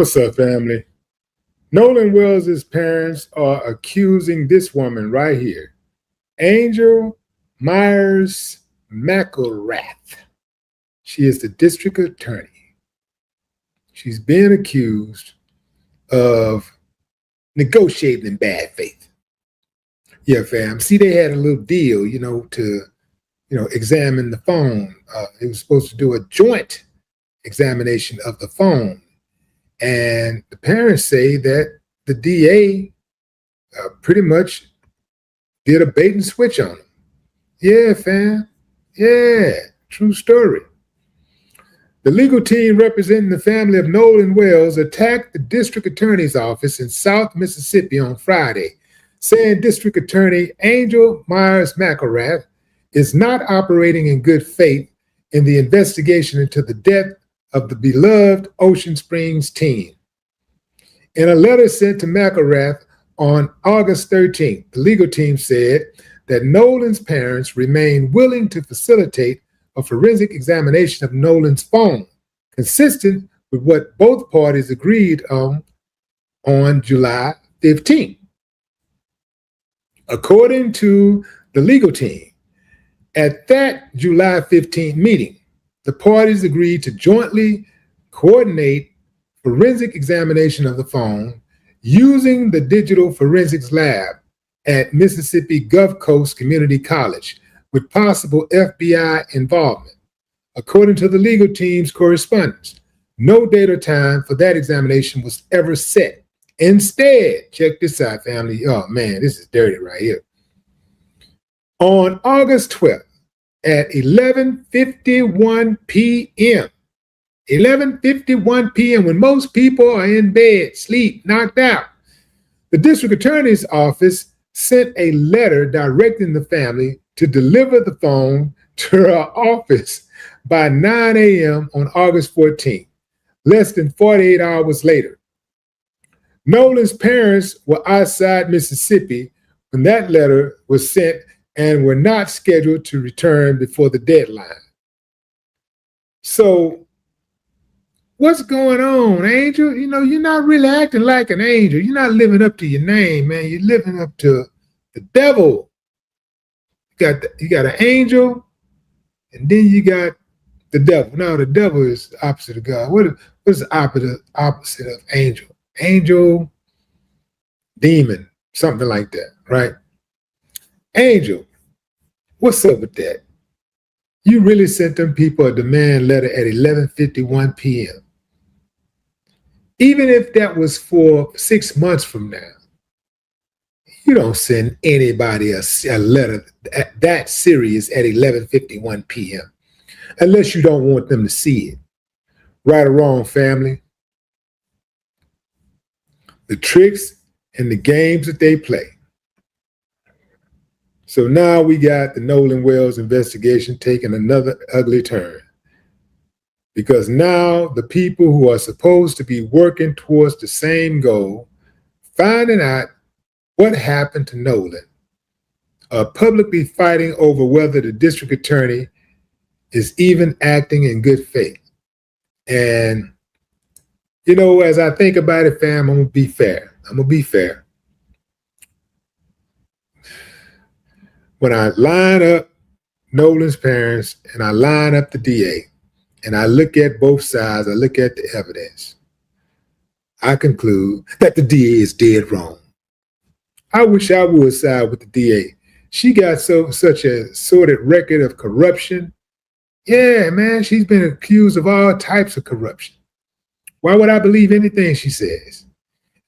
What's up, family? Nolan Wells' parents are accusing this woman right here, Angel Myers McElrath. She is the district attorney. She's being accused of negotiating in bad faith. Yeah, fam. See, they had a little deal, to, examine the phone. It was supposed to do a joint examination of the phone. And the parents say that the DA pretty much did a bait and switch on him. Yeah, fam. Yeah, true story. The legal team representing the family of Nolan Wells attacked the district attorney's office in South Mississippi on Friday, saying District Attorney Angel Myers McElrath is not operating in good faith in the investigation into the death of the beloved Ocean Springs teen. In a letter sent to McElrath on August 13th, the legal team said that Nolan's parents remain willing to facilitate a forensic examination of Nolan's phone, consistent with what both parties agreed on July 15th. According to the legal team, at that July 15th meeting, the parties agreed to jointly coordinate forensic examination of the phone using the digital forensics lab at Mississippi Gulf Coast Community College with possible FBI involvement. According to the legal team's correspondence, no date or time for that examination was ever set. Instead, check this out, family. Oh man, this is dirty right here. On August 12th, at 11:51 p.m., 11:51 p.m., when most people are in bed, sleep, knocked out, the district attorney's office sent a letter directing the family to deliver the phone to her office by 9 a.m. on August 14th, less than 48 hours later. Nolan's parents were outside Mississippi when that letter was sent and were not scheduled to return before the deadline. So, what's going on, Angel? You're not really acting like an angel. You're not living up to your name, man. You're living up to the devil. You got an angel, and then you got the devil. Now, the devil is the opposite of God. What is the opposite of angel? Angel, demon, something like that, right? Angel, what's up with that? You really sent them people a demand letter at 11:51 p.m. Even if that was for 6 months from now, you don't send anybody a letter that serious at 11:51 p.m. unless you don't want them to see it. Right or wrong, family? The tricks and the games that they play. So now we got the Nolan Wells investigation taking another ugly turn. Because now the people who are supposed to be working towards the same goal, finding out what happened to Nolan, are publicly fighting over whether the district attorney is even acting in good faith. And, as I think about it, fam, I'm going to be fair. When I line up Nolan's parents and I line up the DA and I look at both sides, I look at the evidence, I conclude that the DA is dead wrong. I wish I would side with the DA. She got such a sordid record of corruption. Yeah, man, she's been accused of all types of corruption. Why would I believe anything she says?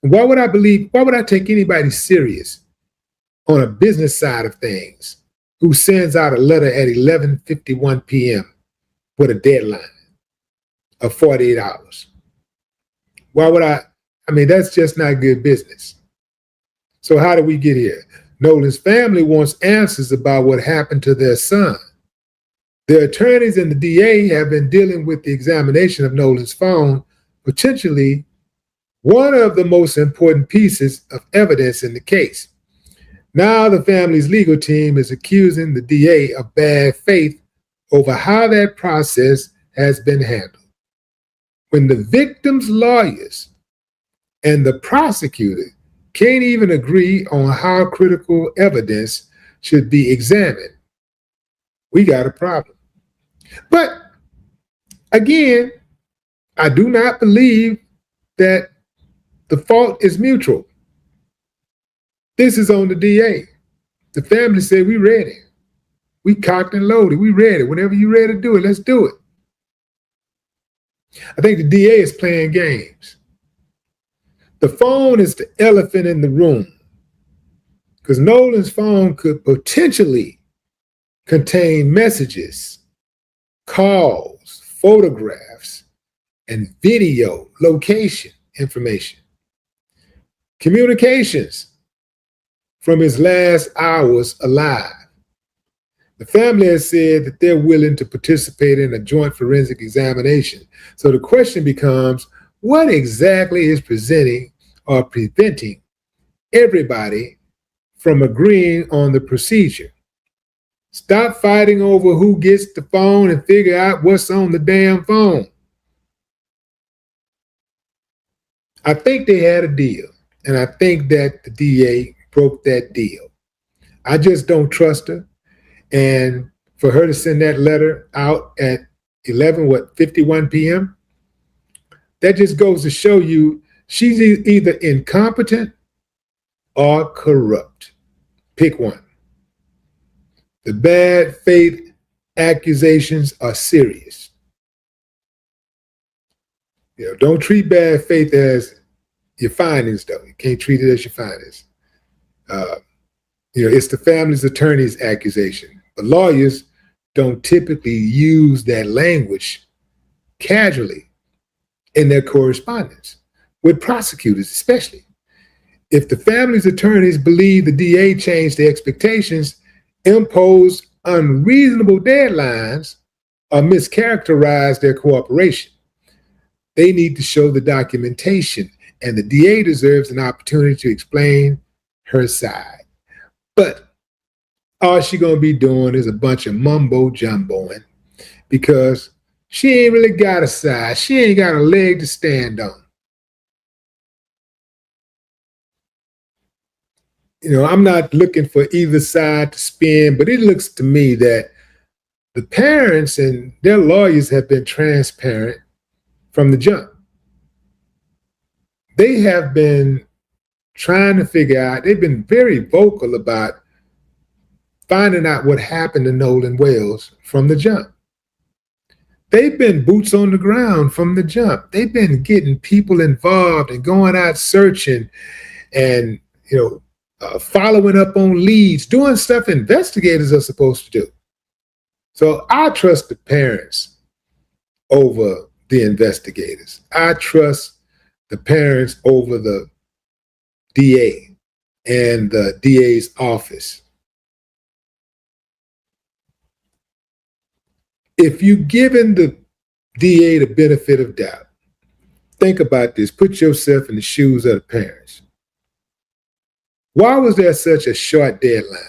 Why would I take anybody serious on a business side of things who sends out a letter at 11:51 p.m. with a deadline of 48 hours? Why would I mean, that's just not good business. So how did we get here? Nolan's family wants answers about what happened to their son. The attorneys and the DA have been dealing with the examination of Nolan's phone, potentially one of the most important pieces of evidence in the case. Now the family's legal team is accusing the DA of bad faith over how that process has been handled. When the victim's lawyers and the prosecutor can't even agree on how critical evidence should be examined, we got a problem. But again, I do not believe that the fault is mutual. This is on the DA. The family said, we ready. We cocked and loaded. We ready. Whenever you're ready to do it, let's do it. I think the DA is playing games. The phone is the elephant in the room, because Nolan's phone could potentially contain messages, calls, photographs, and video location information. Communications from his last hours alive. The family has said that they're willing to participate in a joint forensic examination. So the question becomes, what exactly is presenting or preventing everybody from agreeing on the procedure? Stop fighting over who gets the phone and figure out what's on the damn phone. I think they had a deal, and I think that the DA broke that deal. I just don't trust her. And for her to send that letter out at 51 p.m., that just goes to show you she's either incompetent or corrupt. Pick one. The bad faith accusations are serious. Don't treat bad faith as your findings, though. You can't treat it as your findings. It's the family's attorney's accusation. But lawyers don't typically use that language casually in their correspondence with prosecutors, especially. If the family's attorneys believe the DA changed their expectations, imposed unreasonable deadlines, or mischaracterized their cooperation, they need to show the documentation, and the DA deserves an opportunity to explain her side. But all she's going to be doing is a bunch of mumbo-jumboing, because she ain't really got a side. She ain't got a leg to stand on. I'm not looking for either side to spin, but it looks to me that the parents and their lawyers have been transparent from the jump. They have been trying to figure out, they've been very vocal about finding out what happened to Nolan Wells from the jump. They've been boots on the ground from the jump. They've been getting people involved and going out searching and, following up on leads, doing stuff investigators are supposed to do. So I trust the parents over the investigators. I trust the parents over the DA and the DA's office. If you've given the DA the benefit of doubt, think about this. Put yourself in the shoes of the parents. Why was there such a short deadline?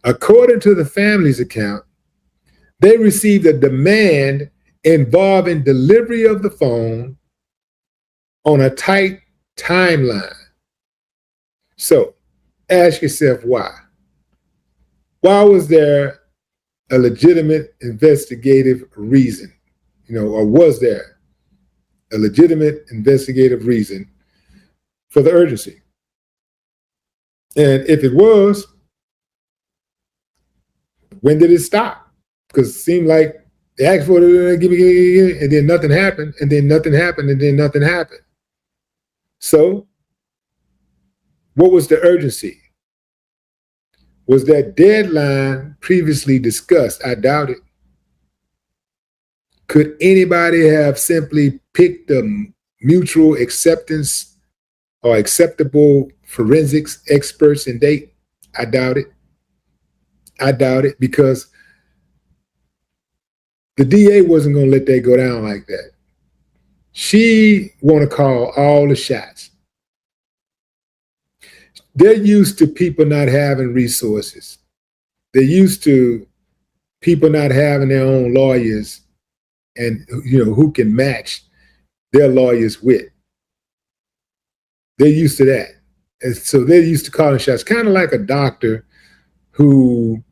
According to the family's account, they received a demand involving delivery of the phone on a tight timeline. So ask yourself why. Why was there a legitimate investigative reason? Or was there a legitimate investigative reason for the urgency? And if it was, when did it stop? Because it seemed like they asked for it, and then nothing happened, and then nothing happened, and then nothing happened. So, what was the urgency? Was that deadline previously discussed? I doubt it. Could anybody have simply picked the mutual acceptance or acceptable forensics experts and date? I doubt it. I doubt it, because the DA wasn't going to let that go down like that. She want to call all the shots. They're used to people not having resources. They're used to people not having their own lawyers and who can match their lawyers with. They're used to that. And so they're used to calling shots, kind of like a doctor who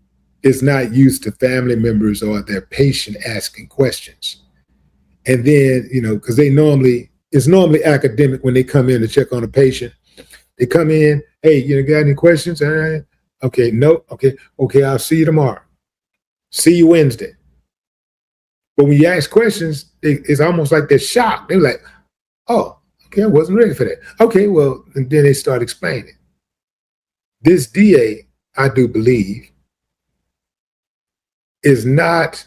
is not used to family members or their patient asking questions. And then, because it's normally academic when they come in to check on a patient. They come in, hey, got any questions? All right. Okay, no, okay, I'll see you tomorrow. See you Wednesday. But when you ask questions, it's almost like they're shocked. They're like, oh, okay, I wasn't ready for that. Okay, well, and then they start explaining. This DA, I do believe, is not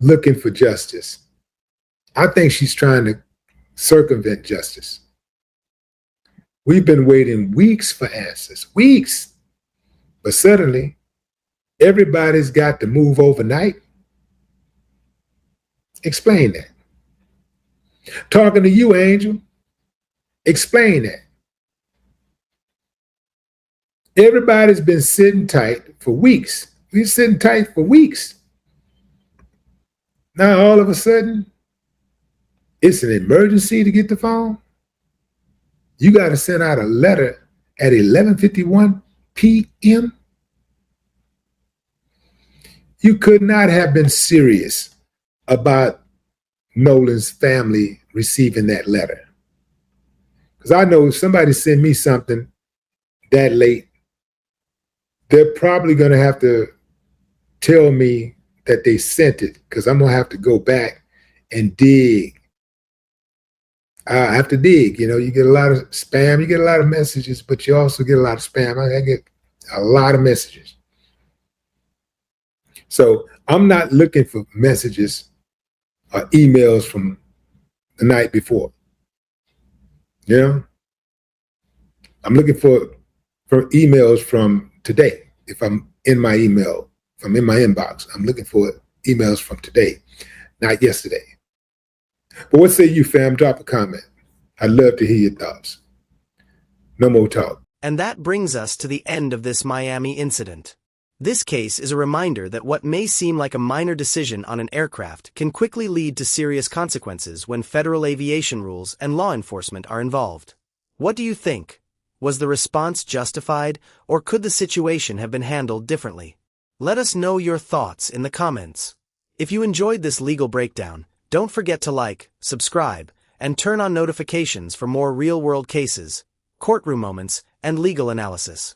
looking for justice. I think she's trying to circumvent justice. We've been waiting weeks for answers, weeks. But suddenly, everybody's got to move overnight. Explain that. Talking to you, Angel, explain that. Everybody's been sitting tight for weeks. We're sitting tight for weeks. Now, all of a sudden, it's an emergency to get the phone. You got to send out a letter at 11:51 p.m. You could not have been serious about Nolan's family receiving that letter. Because I know if somebody send me something that late, they're probably going to have to tell me that they sent it, because I'm going to have to go back and dig. I have to dig. You get a lot of spam, you get a lot of messages, but you also get a lot of spam. I get a lot of messages. So I'm not looking for messages or emails from the night before. I'm looking for emails from today. If I'm in my email, if I'm in my inbox, I'm looking for emails from today, not yesterday. But what say you, fam? Drop a comment. I'd love to hear your thoughts. No more talk. And that brings us to the end of this Miami incident. This case is a reminder that what may seem like a minor decision on an aircraft can quickly lead to serious consequences when federal aviation rules and law enforcement are involved. What do you think? Was the response justified, or could the situation have been handled differently? Let us know your thoughts in the comments. If you enjoyed this legal breakdown, don't forget to like, subscribe, and turn on notifications for more real-world cases, courtroom moments, and legal analysis.